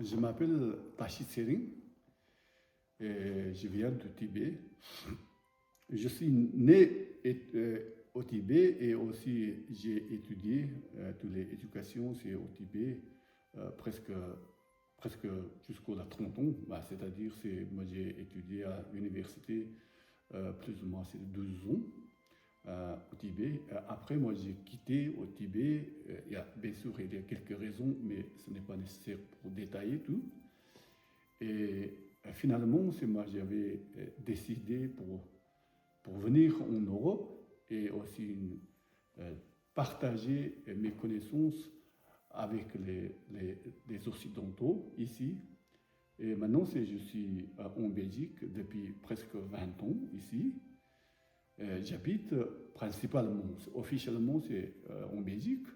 Je m'appelle Tashi Tsering et je viens du Tibet. Je suis né au Tibet et aussi j'ai étudié toutes les éducations c'est au Tibet presque jusqu'à 30 ans. Bah, c'est-à-dire moi j'ai étudié à l'université plus ou moins c'est 12 ans au Tibet. Après moi j'ai quitté au Tibet. Bien sûr il y a quelques raisons mais ce n'est pas nécessaire pour détailler tout. Et finalement c'est moi j'avais décidé pour venir en Europe et aussi partager mes connaissances avec les Occidentaux ici. Et maintenant, je suis en Belgique depuis presque 20 ans ici. J'habite principalement, officiellement, c'est en Belgique.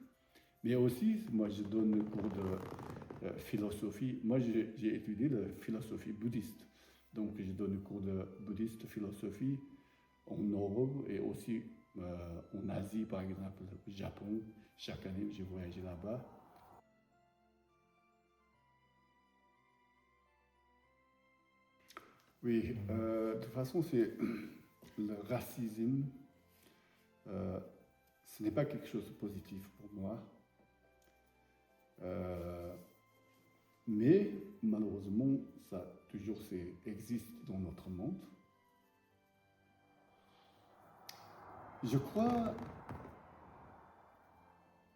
Mais aussi, moi, je donne cours de philosophie. Moi, j'ai étudié la philosophie bouddhiste. Donc, je donne cours de bouddhiste, philosophie en Europe et aussi en Asie, par exemple, au Japon. Chaque année, je voyage là-bas. Oui, de toute façon, c'est le racisme. euh, Ce n'est pas quelque chose de positif pour moi. Euh, mais malheureusement, ça toujours existe dans notre monde. Je crois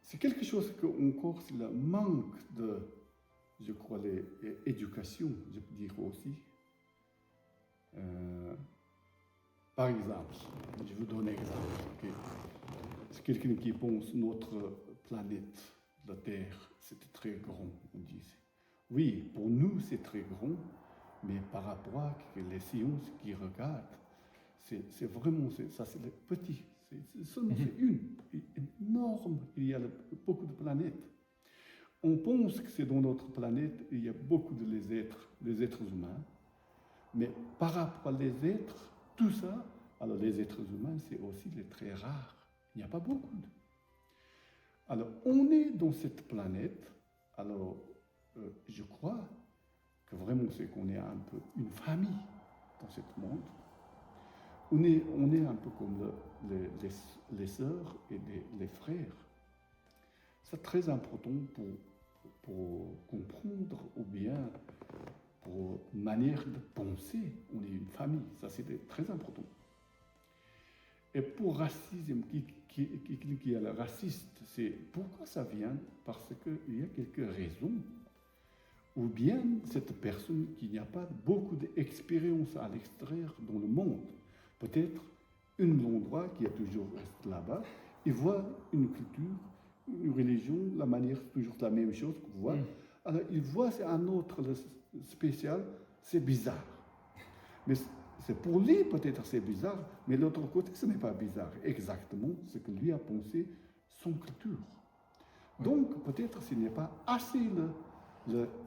c'est quelque chose que encore c'est le manque de, je crois, l'éducation, je peux dire aussi. Euh, Par exemple, je vous donne un exemple. Okay. C'est quelqu'un qui pense notre planète, la Terre, c'est très grand, on dit. Oui, pour nous c'est très grand, mais par rapport à les sciences qui regardent, c'est vraiment, ça c'est le petit. Seulement c'est une énorme, il y a beaucoup de planètes. On pense que c'est dans notre planète, il y a beaucoup de les êtres humains, mais par rapport aux êtres, tout ça, alors les êtres humains, c'est aussi les très rares. Il n'y a pas beaucoup. Alors, on est dans cette planète, alors je crois que vraiment c'est qu'on est un peu une famille dans ce monde. On est un peu comme les sœurs et les frères. C'est très important pour comprendre ou bien pour manière de penser. On est une famille, ça c'est très important. Et pour racisme, qui est le raciste, c'est pourquoi ça vient? Parce qu'il y a quelques raisons. Ou bien cette personne qui n'a pas beaucoup d'expérience à l'extérieur dans le monde. Peut-être un endroit qui a toujours resté là-bas, il voit une culture, une religion, la manière, c'est toujours la même chose qu'on voit. Alors il voit c'est un autre spécial, c'est bizarre. Mais c'est pour lui peut-être c'est bizarre, mais de l'autre côté ce n'est pas bizarre. Exactement ce que lui a pensé son culture. Donc peut-être s'il n'y a pas assez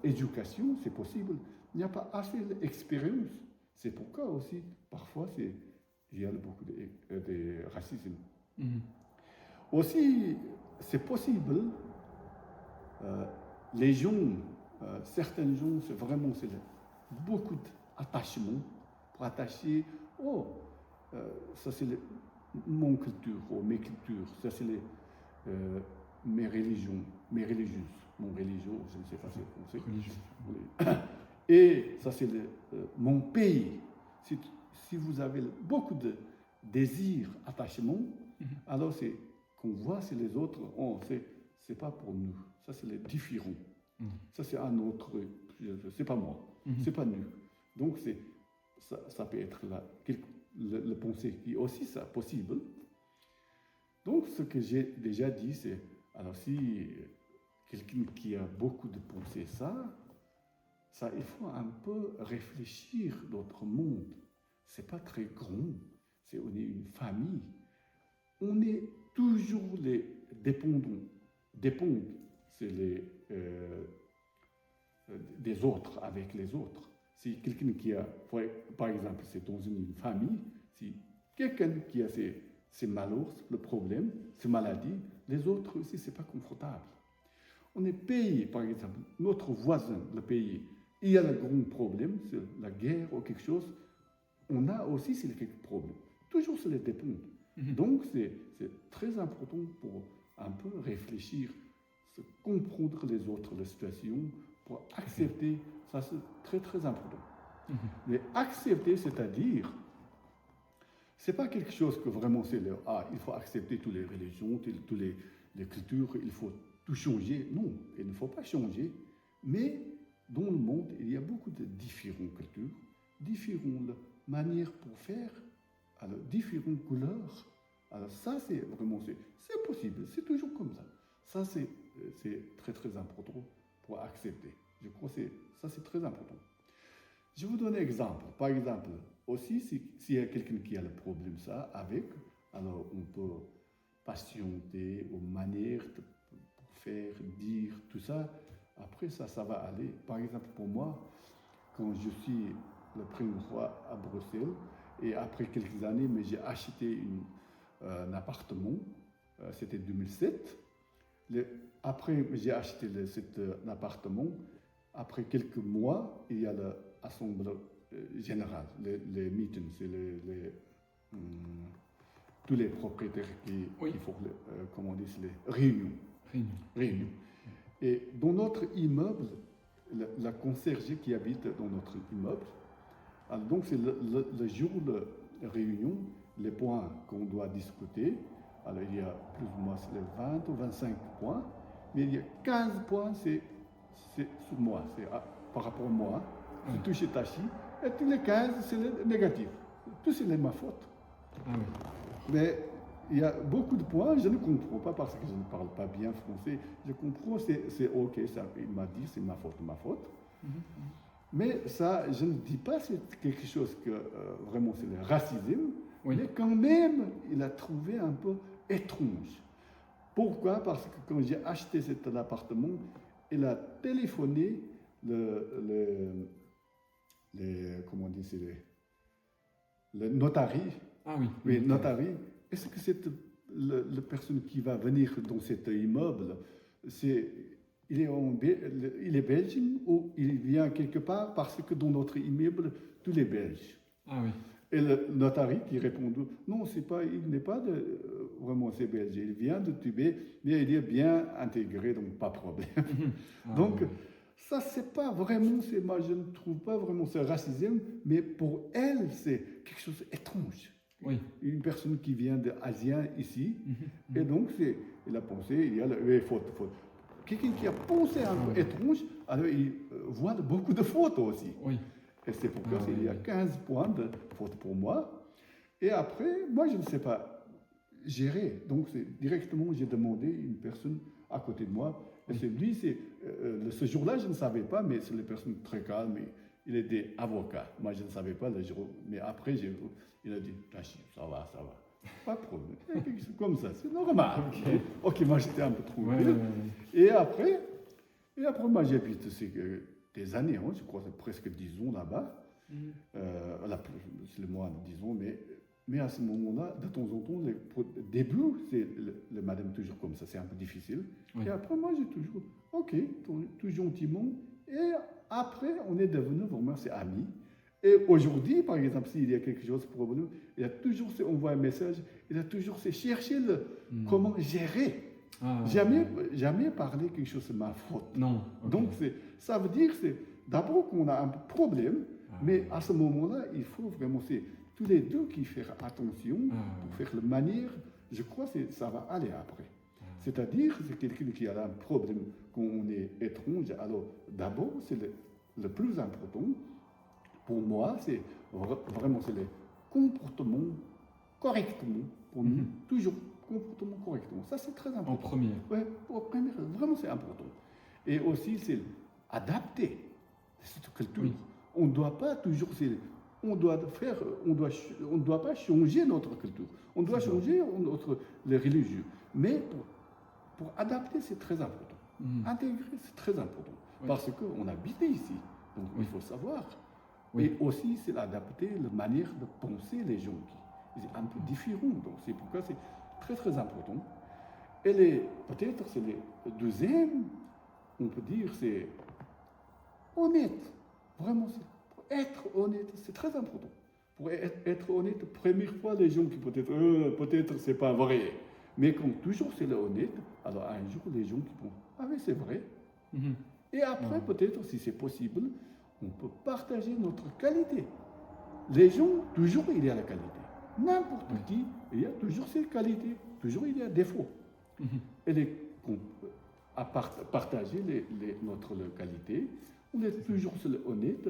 l'éducation, c'est possible, il n'y a pas assez d'expérience. C'est pourquoi aussi parfois il y a beaucoup de racisme. Aussi, c'est possible, les gens, certains gens, c'est vraiment beaucoup d'attachement pour attacher, ça c'est mon culture, mes cultures, ça c'est mes religions, mes religieuses, mon religion, je ne sais pas si c'est français. Et ça c'est mon pays. Si vous avez beaucoup de désir, attachement, alors c'est qu'on voit c'est les autres, c'est pas pour nous, ça c'est les différents. Ça c'est un autre, c'est pas moi, c'est pas nous. Donc ça peut être là, le pensée qui est aussi ça possible. Donc ce que j'ai déjà dit c'est, alors si quelqu'un qui a beaucoup de pensées ça, il faut un peu réfléchir notre monde. C'est pas très grand, on est une famille. On est toujours les dépendants, c'est des autres avec les autres. Si quelqu'un qui a, par exemple, c'est dans une famille, si quelqu'un qui a ses malheurs, le problème, ses maladies, les autres aussi, c'est pas confortable. On est pays, par exemple, notre voisin, le pays, il y a le grand problème, c'est la guerre ou quelque chose, on a aussi quelques problèmes. Toujours, c'est les dépend. Donc, c'est très important pour un peu réfléchir, se comprendre les autres, les situations, pour accepter. Ça, c'est très, très important. Mais accepter, c'est-à-dire, c'est pas quelque chose que vraiment c'est il faut accepter toutes les religions, toutes les cultures, il faut tout changer. Non, il ne faut pas changer. Mais dans le monde, il y a beaucoup de différentes cultures, différentes manières pour faire, alors différentes couleurs. Alors ça, c'est vraiment, c'est possible, c'est toujours comme ça. Ça, c'est très très important pour accepter. Je crois que ça, c'est très important. Je vous donne un exemple. Par exemple, aussi, s'il y a quelqu'un qui a le problème ça avec, alors on peut patienter aux manières de pour faire, dire, tout ça. Après, ça va aller. Par exemple, pour moi, quand je suis la première fois à Bruxelles, et après quelques années, mais j'ai acheté un appartement, c'était 2007. Après, j'ai acheté cet appartement. Après quelques mois, il y a l'assemblée générale, les meetings, c'est tous les propriétaires qui font, comment on dit, les réunions. Réunions. Et dans notre immeuble, la concierge qui habite dans notre immeuble, alors donc c'est le jour de réunion, les points qu'on doit discuter. Alors il y a plus ou moins les 20 ou 25 points, mais il y a 15 points, c'est sur moi, c'est par rapport à moi, c'est tout chez Tachi, et tous les 15, c'est le négatif. Tout c'est ma faute. Mais il y a beaucoup de points, je ne comprends pas parce que je ne parle pas bien français. Je comprends, c'est ok, ça, il m'a dit c'est ma faute. Mais ça, je ne dis pas c'est quelque chose que vraiment c'est le racisme, mais quand même, il a trouvé un peu étrange. Pourquoi? Parce que quand j'ai acheté cet appartement, il a téléphoné comment on dit, c'est le notarié. Ah oui. Oui, notarié. Est-ce que cette la personne qui va venir dans cet immeuble, il est belge ou il vient quelque part parce que dans notre immeuble, tous les Belges. Ah oui. Et le notarié qui répond, non, il n'est pas vraiment c'est belge, il vient de Tibet, mais il est bien intégré, donc pas de problème. Donc, ça, c'est pas vraiment, moi je ne trouve pas vraiment ce racisme, mais pour elle, c'est quelque chose d'étrange. Oui. Une personne qui vient d'Asien ici, et donc il a pensé, il y a faute. Quelqu'un qui a pensé un peu étrange, alors il voit beaucoup de fautes aussi. Oui. Et c'est pourquoi il y a 15 points de faute pour moi. Et après, moi, je ne sais pas gérer. Donc, directement, j'ai demandé à une personne à côté de moi. Et c'est lui, ce jour-là, je ne savais pas, mais c'est une personne très calme. Il était avocat. Moi, je ne savais pas le jour. Mais après, il a dit, ça va. Pas de problème. C'est comme ça, c'est normal. Ok, moi, j'étais un peu tranquille. Et après, moi, j'habite des années, je crois, c'est presque 10 ans là-bas. C'est le moins de 10 ans, mais à ce moment-là, de temps en temps, au début, c'est le madame toujours comme ça, c'est un peu difficile. Et après, moi, j'ai toujours, ok, tout gentiment. Et après, on est devenus vraiment amis. Et aujourd'hui, par exemple, s'il y a quelque chose de problème, il a toujours envoyé un message, il a toujours cherché comment gérer. Jamais parler quelque chose de ma faute. Non. Okay. Donc, ça veut dire que d'abord qu'on a un problème, mais à ce moment-là, il faut vraiment, c'est tous les deux qui faire attention pour faire la manière. Je crois que ça va aller après. C'est-à-dire, c'est quelqu'un qui a un problème quand on est étrange. Alors, d'abord, c'est le plus important. Pour moi, c'est vraiment c'est le comportement correctement. Pour nous, toujours comportement correctement. Ça, c'est très important. En premier. Oui, en premier, vraiment, c'est important. Et aussi, c'est adapter cette culture. Oui. On ne doit pas toujours... On ne doit pas changer notre culture. On doit changer les religieux. Mais pour adapter, c'est très important. Intégrer, c'est très important. Parce qu'on habite ici. Donc, il faut savoir. Et aussi, c'est adapter la manière de penser les gens qui est un peu différent. Donc, c'est pourquoi c'est très, très important. Et peut-être, c'est le deuxième, on peut dire, c'est honnête. Vraiment, pour être honnête, c'est très important. Pour être honnête, première fois, les gens qui peut-être c'est pas vrai. Mais quand toujours c'est le honnête, alors un jour, les gens qui vont, ah oui, c'est vrai. Et après, peut-être, si c'est possible, on peut partager notre qualité. Les gens, toujours, il y a la qualité. N'importe qui, il y a toujours ses qualités. Toujours, il y a des défauts. Et à partager notre qualité, on est toujours honnête.